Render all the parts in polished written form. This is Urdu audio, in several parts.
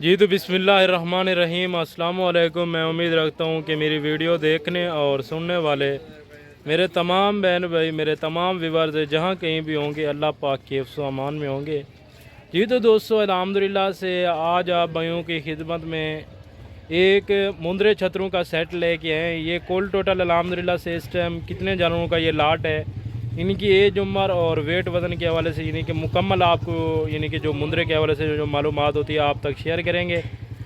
جی تو بسم اللہ الرحمن الرحیم، السلام علیکم۔ میں امید رکھتا ہوں کہ میری ویڈیو دیکھنے اور سننے والے میرے تمام بہن بھائی، میرے تمام ویورز جہاں کہیں بھی ہوں گے، اللہ پاک کے حفظ و امان میں ہوں گے۔ جی تو دوستو، الحمدللہ سے آج آپ بھائیوں کی خدمت میں ایک مندرے چھتروں کا سیٹ لے کے ہیں۔ یہ کل ٹوٹل الحمدللہ سے اس ٹائم کتنے جانوروں کا یہ لاٹ ہے، ان کی ایج، عمر اور ویٹ وزن کے حوالے سے، یعنی کہ مکمل آپ کو یعنی کہ جو مندرے کے حوالے سے جو معلومات ہوتی ہے آپ تک شیئر کریں گے۔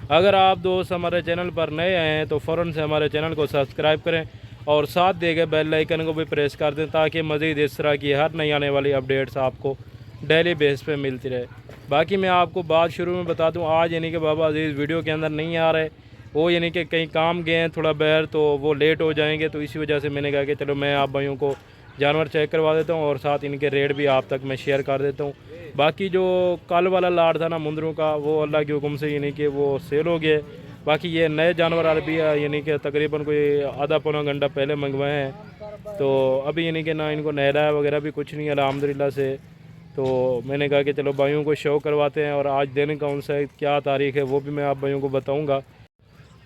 اگر آپ دوست ہمارے چینل پر نئے آئے ہیں تو فوراً سے ہمارے چینل کو سبسکرائب کریں اور ساتھ دے گئے بیل آئیکن کو بھی پریس کر دیں تاکہ مزید اس طرح کی ہر نئی آنے والی اپڈیٹس آپ کو ڈیلی بیس پہ ملتی رہے۔ باقی میں آپ کو بات شروع میں بتا دوں، آج یعنی کہ بابا عزیز ویڈیو کے اندر نہیں آ رہے، وہ یعنی کہ کہیں کام گئے ہیں تھوڑا باہر، تو وہ لیٹ ہو جائیں گے، تو اسی وجہ سے میں نے کہا کہ چلو میں آپ بھائیوں کو جانور چیک کروا دیتا ہوں اور ساتھ ان کے ریٹ بھی آپ تک میں شیئر کر دیتا ہوں۔ باقی جو کل والا لاٹ تھا نا مندروں کا، وہ اللہ کے حکم سے یعنی کہ وہ سیل ہو گئے۔ باقی یہ نئے جانور ابھی یعنی کہ تقریباً کوئی آدھا پونا گھنٹہ پہلے منگوائے ہیں، تو ابھی یعنی کہ نہ ان کو نہلایا وغیرہ بھی کچھ نہیں الحمدللہ سے۔ تو میں نے کہا کہ چلو بھائیوں کو شو کرواتے ہیں، اور آج دن کون سا ہے، کیا تاریخ ہے، وہ بھی میں آپ بھائیوں کو بتاؤں گا۔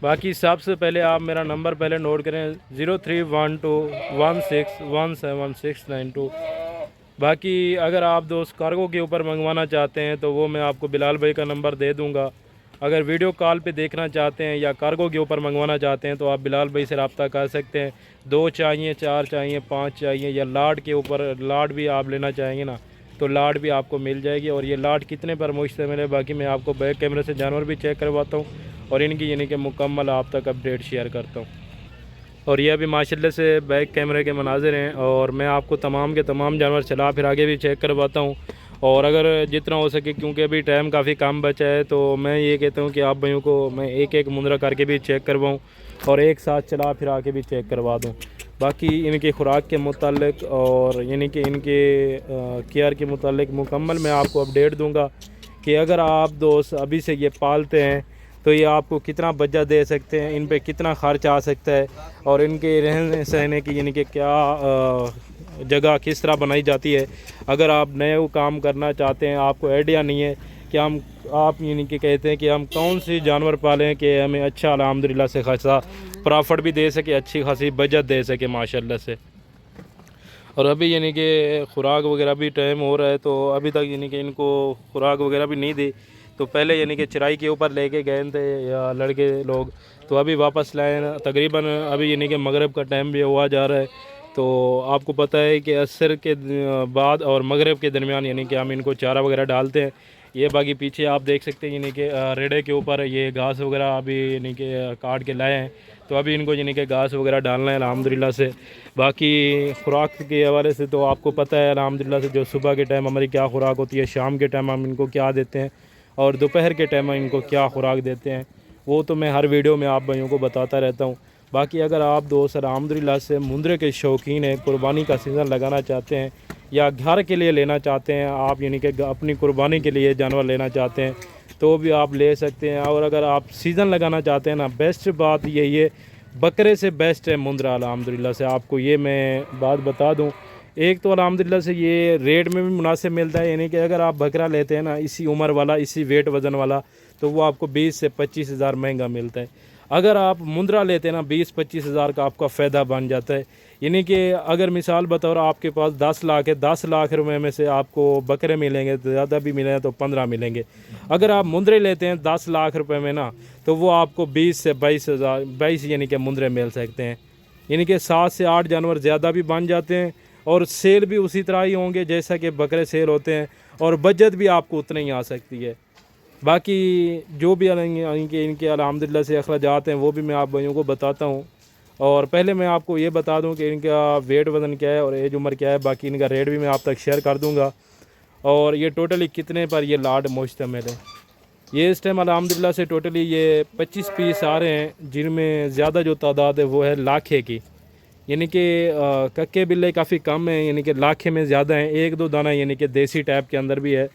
باقی سب سے پہلے آپ میرا نمبر پہلے نوٹ کریں، 031216176992۔ باقی اگر آپ دوست کارگو کے اوپر منگوانا چاہتے ہیں تو وہ میں آپ کو بلال بھائی کا نمبر دے دوں گا۔ اگر ویڈیو کال پہ دیکھنا چاہتے ہیں یا کارگو کے اوپر منگوانا چاہتے ہیں تو آپ بلال بھائی سے رابطہ کر سکتے ہیں۔ 2 چاہیے، 4 چاہیے، 5 چاہیے، یا لاٹ کے اوپر لاٹ بھی آپ لینا چاہیں گے نا تو لاٹ بھی آپ کو مل جائے گی۔ اور یہ لاٹ کتنے پر مشتمل ہے، باقی میں آپ کو بیک کیمرے سے جانور بھی چیک کرواتا ہوں اور ان کی یعنی کہ مکمل آپ تک اپڈیٹ شیئر کرتا ہوں۔ اور یہ ابھی ماشاءاللہ سے بیک کیمرے کے مناظر ہیں، اور میں آپ کو تمام کے تمام جانور چلا پھر آگے بھی چیک کرواتا ہوں۔ اور اگر جتنا ہو سکے، کیونکہ ابھی ٹائم کافی کم بچا ہے، تو میں یہ کہتا ہوں کہ آپ بھائیوں کو میں ایک ایک مندرہ کر کے بھی چیک کرواؤں اور ایک ساتھ چلا پھر آگے بھی چیک کروا دوں۔ باقی ان کی خوراک کے متعلق اور یعنی کہ ان کے کیئر کے متعلق مکمل میں آپ کو اپڈیٹ دوں گا کہ اگر آپ دوست ابھی سے یہ پالتے ہیں تو یہ آپ کو کتنا بچہ دے سکتے ہیں، ان پہ کتنا خرچ آ سکتا ہے، اور ان کے رہنے سہنے کی یعنی کہ کیا جگہ کس طرح بنائی جاتی ہے۔ اگر آپ نئے کام کرنا چاہتے ہیں، آپ کو آئیڈیا نہیں ہے کہ آپ یعنی کہ کہتے ہیں کہ ہم کون سی جانور پالیں کہ ہمیں اچھا الحمدللہ سے خاصا پرافٹ بھی دے سکے، اچھی خاصی بچت دے سکے ماشاءاللہ سے۔ اور ابھی یعنی کہ خوراک وغیرہ بھی ٹائم ہو رہا ہے، تو ابھی تک یعنی کہ ان کو خوراک وغیرہ بھی نہیں دی، تو پہلے یعنی کہ چرائی کے اوپر لے کے گئے تھے یا لڑکے لوگ، تو ابھی واپس لائے ہیں تقریباً۔ ابھی یعنی کہ مغرب کا ٹائم بھی ہوا جا رہا ہے، تو آپ کو پتہ ہے کہ عصر کے بعد اور مغرب کے درمیان یعنی کہ ہم ان کو چارہ وغیرہ ڈالتے ہیں۔ یہ باقی پیچھے آپ دیکھ سکتے ہیں یعنی کہ ریڑے کے اوپر یہ گھاس وغیرہ ابھی یعنی کہ کاٹ کے لائے ہیں، تو ابھی ان کو یعنی کہ گھاس وغیرہ ڈالنا ہے الحمدللہ سے۔ باقی خوراک کے حوالے سے تو آپ کو پتہ ہے الحمدللہ سے، جو صبح کے ٹائم ہماری کیا خوراک ہوتی ہے، شام کے ٹائم ہم ان کو کیا دیتے ہیں، اور دوپہر کے ٹائم ان کو کیا خوراک دیتے ہیں، وہ تو میں ہر ویڈیو میں آپ بھائیوں کو بتاتا رہتا ہوں۔ باقی اگر آپ دوست الحمدللہ سے مندرے کے شوقین ہیں، قربانی کا سیزن لگانا چاہتے ہیں یا گھر کے لیے لینا چاہتے ہیں، آپ یعنی کہ اپنی قربانی کے لیے جانور لینا چاہتے ہیں تو بھی آپ لے سکتے ہیں۔ اور اگر آپ سیزن لگانا چاہتے ہیں نا، بیسٹ بات یہی ہے، بکرے سے بیسٹ ہے مندرہ الحمدللہ سے۔ آپ کو یہ میں بات بتا دوں، ایک تو الحمدللہ سے یہ ریٹ میں بھی مناسب ملتا ہے، یعنی کہ اگر آپ بکرا لیتے ہیں نا اسی عمر والا، اسی ویٹ وزن والا، تو وہ آپ کو 20 سے 25 ہزار مہنگا ملتا ہے۔ اگر آپ مندرہ لیتے ہیں نا 20-25 ہزار کا آپ کا فائدہ بن جاتا ہے۔ یعنی کہ اگر مثال بطور آپ کے پاس 10 لاکھ ہے، 10 لاکھ روپے میں سے آپ کو بکرے ملیں گے، زیادہ بھی ملیں گے تو 15 ملیں گے۔ اگر آپ مندرے لیتے ہیں 10 لاکھ روپے میں نا، تو وہ آپ کو 20 سے 22 یعنی کہ مندرے مل سکتے ہیں۔ یعنی کہ 7 سے 8 جانور زیادہ بھی بن جاتے ہیں، اور سیل بھی اسی طرح ہی ہوں گے جیسا کہ بکرے سیل ہوتے ہیں، اور بچت بھی آپ کو اتنا ہی آ سکتی ہے۔ باقی جو بھی ان کے الحمدللہ سے اخراجات ہیں وہ بھی میں آپ بھائیوں کو بتاتا ہوں۔ اور پہلے میں آپ کو یہ بتا دوں کہ ان کا ویٹ وزن کیا ہے اور ایج عمر کیا ہے، باقی ان کا ریٹ بھی میں آپ تک شیئر کر دوں گا، اور یہ ٹوٹلی کتنے پر یہ لاٹ مشتمل ہے۔ یہ اس ٹائم الحمدللہ سے ٹوٹلی یہ 25 پیس آ رہے ہیں، جن میں زیادہ جو تعداد ہے وہ ہے لاکھے کی، یعنی کہ ککے بلے کافی کم ہیں، یعنی کہ لاکھے میں زیادہ ہیں، 1-2 دانہ یعنی کہ دیسی ٹائپ کے اندر بھی ہے۔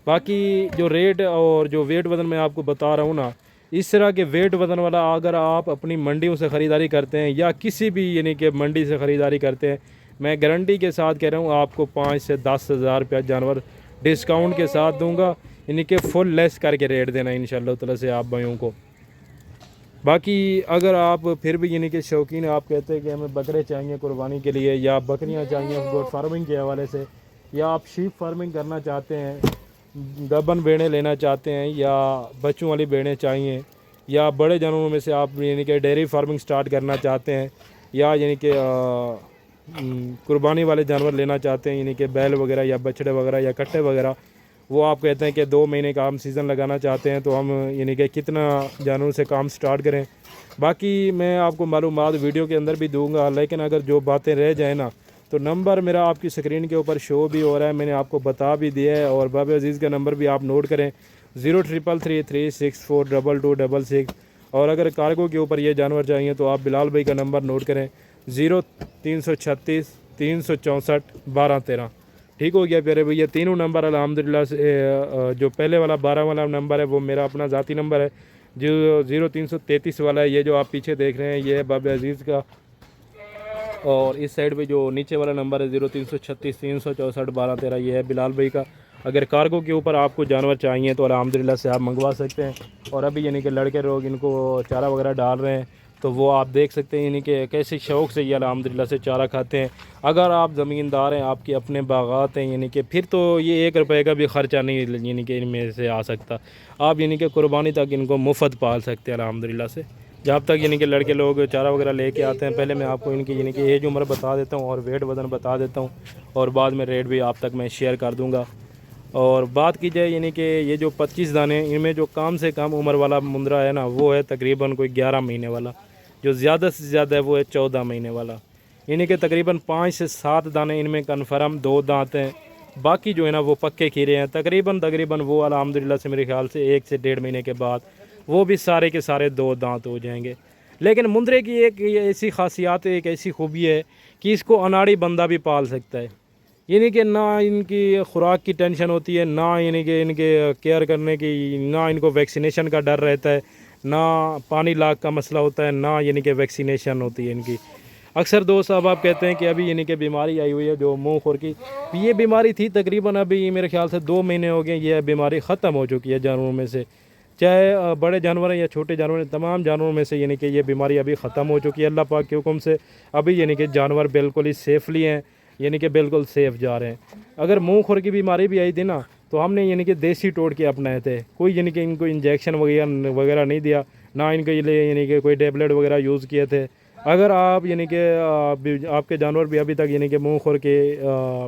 باقی جو ریٹ اور جو ویٹ وزن میں آپ کو بتا رہا ہوں نا، اس طرح کے ویٹ وزن والا اگر آپ اپنی منڈیوں سے خریداری کرتے ہیں یا کسی بھی یعنی کہ منڈی سے خریداری کرتے ہیں، میں گارنٹی کے ساتھ کہہ رہا ہوں آپ کو 5 سے 10 ہزار روپیہ جانور ڈسکاؤنٹ کے ساتھ دوں گا۔ یعنی کہ فل لیس کر کے ریٹ دینا ہے انشاءاللہ تعالیٰ سے آپ بھائیوں کو۔ باقی اگر آپ پھر بھی یعنی کہ شوقین آپ کہتے ہیں کہ ہمیں بکرے چاہیے قربانی کے لیے، یا بکریاں چاہیے گوٹ فارمنگ کے حوالے سے، یا آپ شیپ فارمنگ کرنا چاہتے ہیں، گبن بیڑیں لینا چاہتے ہیں، یا بچوں والی بیڑیں چاہیے، یا بڑے جانوروں میں سے آپ یعنی کہ ڈیری فارمنگ سٹارٹ کرنا چاہتے ہیں، یا یعنی کہ قربانی والے جانور لینا چاہتے ہیں، یعنی کہ بیل وغیرہ یا بچڑے وغیرہ یا کٹے وغیرہ، وہ آپ کہتے ہیں کہ 2 مہینے کا ہم سیزن لگانا چاہتے ہیں، تو ہم یعنی کہ کتنا جانوروں سے کام سٹارٹ کریں۔ باقی میں آپ کو معلومات ویڈیو کے اندر بھی دوں گا، لیکن اگر جو باتیں رہ جائیں نا تو نمبر میرا آپ کی سکرین کے اوپر شو بھی ہو رہا ہے، میں نے آپ کو بتا بھی دیا ہے، اور باب عزیز کا نمبر بھی آپ نوٹ کریں 0333364226، اور اگر کارگو کے اوپر یہ جانور چاہیے تو آپ بلال بھائی کا نمبر نوٹ کریں 0336 364 1213۔ ٹھیک ہو گیا پیارے بھیا، تینوں نمبر الحمدللہ سے جو پہلے والا 12 والا نمبر ہے وہ میرا اپنا ذاتی نمبر ہے، جو 0333 والا ہے یہ جو آپ پیچھے دیکھ رہے ہیں یہ ہے باب عزیز کا، اور اس سائڈ پہ جو نیچے والا نمبر ہے 0336 364 1213 یہ ہے بلال بھائی کا۔ اگر کارگو کے اوپر آپ کو جانور چاہیے تو الحمدللہ سے آپ منگوا سکتے ہیں، اور ابھی یعنی کہ لڑکے لوگ ان کو چارہ وغیرہ ڈال رہے ہیں تو وہ آپ دیکھ سکتے ہیں، یعنی کہ کیسے شوق سے یہ الحمدللہ سے چارہ کھاتے ہیں۔ اگر آپ زمیندار ہیں، آپ کے اپنے باغات ہیں، یعنی کہ پھر تو یہ 1 روپے کا بھی خرچہ نہیں یعنی کہ ان میں سے آ سکتا، آپ یعنی کہ قربانی تک ان کو مفت پال سکتے ہیں الحمدللہ سے۔ جب تک یعنی کہ لڑکے لوگ چارہ وغیرہ لے کے آتے ہیں، پہلے میں آپ کو ان کی یعنی کہ ایج عمر بتا دیتا ہوں اور ویٹ وزن بتا دیتا ہوں، اور بعد میں ریٹ بھی آپ تک میں شیئر کر دوں گا۔ اور بات کی جائے یعنی کہ یہ جو 25 دانے ان میں جو کم سے کم عمر والا مندرا ہے نا وہ ہے تقریباً کوئی 11 مہینے والا، جو زیادہ سے زیادہ ہے وہ ہے 14 مہینے والا، یعنی کہ تقریباً 5 سے 7 دانے ان میں کنفرم 2 دانت ہیں، باقی جو ہے نا وہ پکے کھیرے ہیں، تقریباً وہ الحمدللہ سے میرے خیال سے 1 سے 1.5 مہینے کے بعد وہ بھی سارے کے سارے 2 دانت ہو جائیں گے۔ لیکن مندرے کی ایک ایسی خاصیات ہے، ایک ایسی خوبی ہے کہ اس کو اناڑی بندہ بھی پال سکتا ہے، یعنی کہ نہ ان کی خوراک کی ٹینشن ہوتی ہے، نہ یعنی کہ ان کے کیئر کرنے کی، نہ ان کو ویکسینیشن کا ڈر رہتا ہے، نہ پانی لاگ کا مسئلہ ہوتا ہے، نہ یعنی کہ ویکسینیشن ہوتی ہے ان کی۔ اکثر دوست آپ کہتے ہیں کہ ابھی یعنی کہ بیماری آئی ہوئی ہے جو منہ خور کی، یہ بیماری تھی تقریباً ابھی میرے خیال سے 2 مہینے ہو گئے، یہ بیماری ختم ہو چکی ہے جانوروں میں سے، چاہے بڑے جانور ہیں یا چھوٹے جانور ہیں، تمام جانوروں میں سے یعنی کہ یہ بیماری ابھی ختم ہو چکی ہے اللہ پاک کے حکم سے۔ ابھی یعنی کہ جانور بالکل ہی سیفلی ہیں، یعنی کہ بالکل سیف جا رہے ہیں۔ اگر منہ خور کی بیماری بھی آئی تھی نا تو ہم نے یعنی کہ دیسی ٹوٹکے اپنائے تھے، کوئی یعنی کہ ان کو انجیکشن وغیرہ نہیں دیا، نہ ان کے لیے یعنی کہ کوئی ٹیبلٹ وغیرہ یوز کیے تھے۔ اگر آپ یعنی کہ آپ کے جانور بھی ابھی تک یعنی کہ منہ خور کے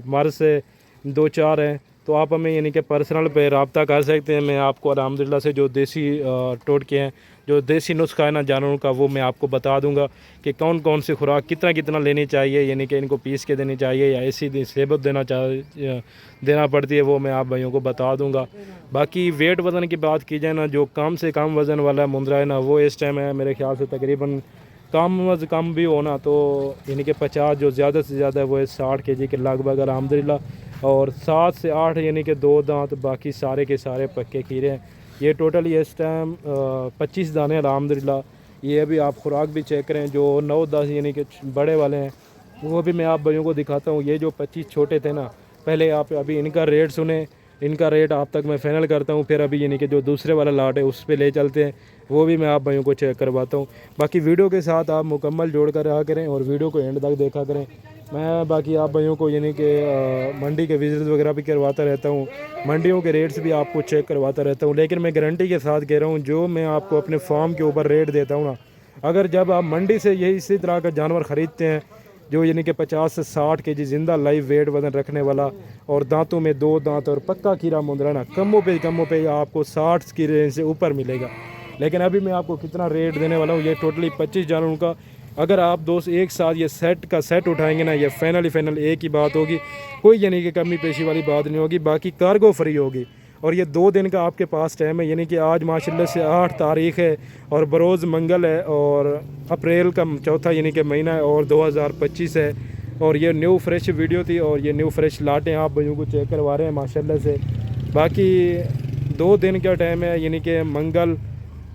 مرض سے 2-4 ہیں تو آپ ہمیں یعنی کہ پرسنل پہ رابطہ کر سکتے ہیں، میں آپ کو الحمدللہ سے جو دیسی ٹوٹکے ہیں، جو دیسی نسخہ ہے نا جانوروں کا، وہ میں آپ کو بتا دوں گا کہ کون کون سی خوراک کتنا لینی چاہیے، یعنی کہ ان کو پیس کے دینی چاہیے یا ایسی ثابت دینا پڑتی ہے، وہ میں آپ بھائیوں کو بتا دوں گا۔ باقی ویٹ وزن کی بات کی جائے نا، جو کم سے کم وزن والا مندرا ہے نا وہ اس ٹائم ہے میرے خیال سے تقریباً کم از کم بھی ہونا تو یعنی کہ 50، جو زیادہ سے زیادہ ہے وہ 60 kg کے لگ بھگ الحمدللہ، اور 7 سے 8 یعنی کہ 2 دانت، باقی سارے کے سارے پکے کھیرے ہیں۔ یہ ٹوٹل اس ٹائم 25 دانے الحمدللہ۔ یہ ابھی آپ خوراک بھی چیک کریں، جو 9-10 یعنی کہ بڑے والے ہیں وہ بھی میں آپ بھائیوں کو دکھاتا ہوں۔ یہ جو 25 چھوٹے تھے نا، پہلے آپ ابھی ان کا ریٹ سنیں، ان کا ریٹ آپ تک میں فائنل کرتا ہوں، پھر ابھی یعنی کہ جو دوسرے والا لاٹ ہے اس پہ لے چلتے ہیں، وہ بھی میں آپ بھائیوں کو چیک کرواتا ہوں۔ باقی ویڈیو کے ساتھ آپ مکمل جوڑ کر رہا کریں اور ویڈیو کو اینڈ تک دیکھا کریں۔ میں باقی آپ بھائیوں کو یعنی کہ منڈی کے وزٹس وغیرہ بھی کرواتا رہتا ہوں، منڈیوں کے ریٹس بھی آپ کو چیک کرواتا رہتا ہوں، لیکن میں گارنٹی کے ساتھ کہہ رہا ہوں جو میں آپ کو اپنے فارم کے اوپر ریٹ دیتا ہوں نا، اگر جب آپ منڈی سے یہی اسی طرح کا جانور خریدتے ہیں جو یعنی کہ 50 سے 60 kg زندہ لائیو ویٹ وزن رکھنے والا، اور دانتوں میں 2 دانت اور پکا کھیرا مندرا نا، کموں پہ آپ کو 60 کی رینج سے اوپر ملے گا۔ لیکن ابھی میں آپ کو کتنا ریٹ دینے والا ہوں، یہ ٹوٹلی 25 جانوروں کا، اگر آپ دوست ایک ساتھ یہ سیٹ اٹھائیں گے نا، یہ فائنل ایک ہی بات ہوگی، کوئی یعنی کہ کمی پیشی والی بات نہیں ہوگی، باقی کارگو فری ہوگی۔ اور یہ 2 دن کا آپ کے پاس ٹائم ہے، یعنی کہ آج ماشاءاللہ سے 8 تاریخ ہے اور بروز منگل ہے، اور اپریل کا 4 یعنی کہ مہینہ ہے اور 2025 ہے، اور یہ نیو فریش ویڈیو تھی اور یہ نیو فریش لاٹیں آپ بھائیوں کو چیک کروا رہے ہیں ماشاءاللہ سے۔ باقی 2 دن کا ٹائم ہے، یعنی کہ منگل،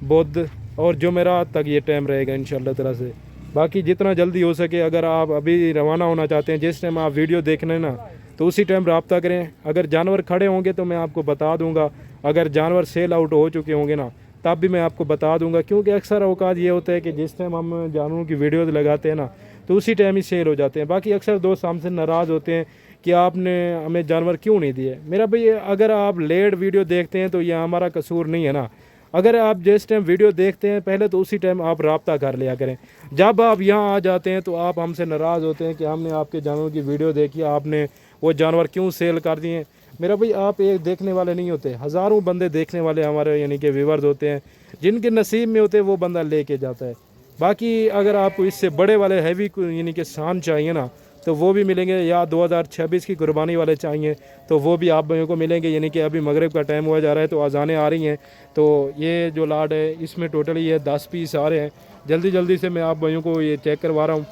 بدھ اور جمعرات تک یہ ٹائم رہے گا انشاءاللہ تعالیٰ سے۔ باقی جتنا جلدی ہو سکے، اگر آپ ابھی روانہ ہونا چاہتے ہیں، جس ٹائم آپ ویڈیو دیکھنا ہے نا تو اسی ٹائم رابطہ کریں، اگر جانور کھڑے ہوں گے تو میں آپ کو بتا دوں گا، اگر جانور سیل آؤٹ ہو چکے ہوں گے نا تب بھی میں آپ کو بتا دوں گا، کیونکہ اکثر اوقات یہ ہوتا ہے کہ جس ٹائم ہم جانوروں کی ویڈیوز لگاتے ہیں نا تو اسی ٹائم ہی سیل ہو جاتے ہیں۔ باقی اکثر دوست ہم سے ناراض ہوتے ہیں کہ آپ نے ہمیں جانور کیوں نہیں دیے۔ میرا بھائی اگر آپ لیٹ ویڈیو دیکھتے ہیں تو یہ ہمارا قصور نہیں ہے نا، اگر آپ جس ٹائم ویڈیو دیکھتے ہیں پہلے تو اسی ٹائم آپ رابطہ کر لیا کریں۔ جب آپ یہاں آ جاتے ہیں تو آپ ہم سے ناراض ہوتے ہیں کہ ہم نے آپ کے جانوروں کی ویڈیو دیکھی، آپ نے وہ جانور کیوں سیل کر دیے۔ میرا بھائی آپ ایک دیکھنے والے نہیں ہوتے، ہزاروں بندے دیکھنے والے ہمارے یعنی کہ ویورز ہوتے ہیں، جن کے نصیب میں ہوتے ہیں وہ بندہ لے کے جاتا ہے۔ باقی اگر آپ کو اس سے بڑے والے ہیوی یعنی کہ سان چاہیے نا تو وہ بھی ملیں گے، یا 2026 کی قربانی والے چاہیے تو وہ بھی آپ بھائیوں کو ملیں گے۔ یعنی کہ ابھی مغرب کا ٹائم ہوا جا رہا ہے تو اذانیں آ رہی ہیں، تو یہ جو لاٹ ہے اس میں ٹوٹلی یہ 10 پیس آ رہے ہیں۔ جلدی سے میں آپ بھائیوں کو یہ چیک کروا رہا ہوں۔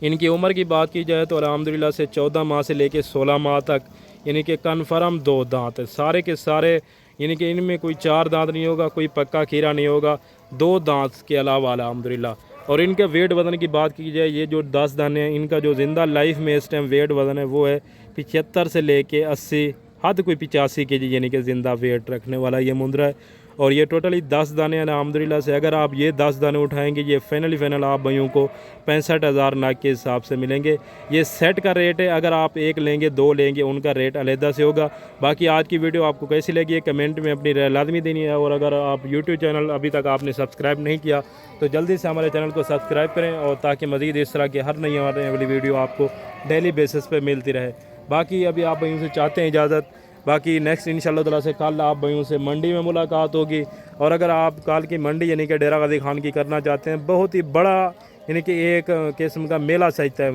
ان کی عمر کی بات کی جائے تو الحمدللہ سے 14 ماہ سے لے کے 16 ماہ تک یعنی کہ کنفرم 2 دانت ہے، سارے کے سارے، یعنی کہ ان میں کوئی 4 دانت نہیں ہوگا، کوئی پکا کھیرا نہیں ہوگا، 2 دانت کے علاوہ الحمدللہ۔ اور ان کے ویٹ وزن کی بات کی جائے، یہ جو 10 دانے ہیں ان کا جو زندہ لائف میں اس ٹائم ویٹ وزن ہے وہ ہے 75 سے لے کے 80، حد کوئی 85 کے جی یعنی کہ زندہ ویٹ رکھنے والا یہ مندرا ہے۔ اور یہ ٹوٹلی 10 دانے ہیں الحمدللہ سے۔ اگر آپ یہ 10 دانے اٹھائیں گے یہ فائنل آپ بھائیوں کو 65,000 ناک کے حساب سے ملیں گے۔ یہ سیٹ کا ریٹ ہے، اگر آپ ایک لیں گے 2 لیں گے ان کا ریٹ علیحدہ سے ہوگا۔ باقی آج کی ویڈیو آپ کو کیسی لگی ہے کمنٹ میں اپنی رائے لازمی دینی ہے، اور اگر آپ یوٹیوب چینل ابھی تک آپ نے سبسکرائب نہیں کیا تو جلدی سے ہمارے چینل کو سبسکرائب کریں، اور تاکہ مزید اس طرح کی ہر نئی آنے والی ویڈیو آپ کو ڈیلی بیسس پہ ملتی رہے۔ باقی ابھی آپ بھائیوں سے چاہتے ہیں اجازت، باقی نیکسٹ انشاءاللہ تعالیٰ سے کل آپ بھائیوں سے منڈی میں ملاقات ہوگی۔ اور اگر آپ کل کی منڈی یعنی کہ ڈیرہ غازی خان کی کرنا چاہتے ہیں، بہت ہی بڑا یعنی کہ ایک قسم کا میلہ سجتا ہے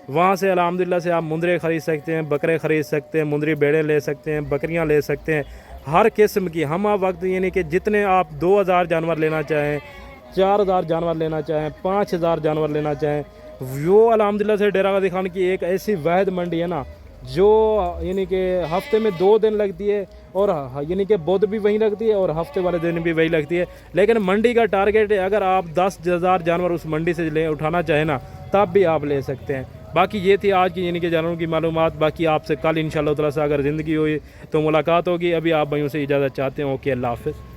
وہاں سے الحمدللہ سے آپ مندرے خرید سکتے ہیں، بکرے خرید سکتے ہیں، مندری بیڑے لے سکتے ہیں، بکریاں لے سکتے ہیں، ہر قسم کی ہم وقت یعنی کہ جتنے آپ 2000 جانور لینا چاہیں، 4000 جانور لینا چاہیں، 5000 جانور لینا چاہیں، وہ الحمدللہ سے ڈیرہ غازی خان کی ایک ایسی واحد منڈی ہے نا جو یعنی کہ ہفتے میں 2 دن لگتی ہے، اور یعنی کہ بدھ بھی وہیں لگتی ہے اور ہفتے والے دن بھی وہی لگتی ہے۔ لیکن منڈی کا ٹارگیٹ ہے اگر آپ 10,000 جانور اس منڈی سے اٹھانا چاہیں نا تب بھی آپ لے سکتے ہیں۔ باقی یہ تھی آج کی یعنی کہ جانوروں کی معلومات۔ باقی آپ سے کل انشاءاللہ تعالیٰ سے اگر زندگی ہوئی تو ملاقات ہوگی۔ ابھی آپ بھائیوں سے اجازت چاہتے ہیں، اوکے، اللہ حافظ۔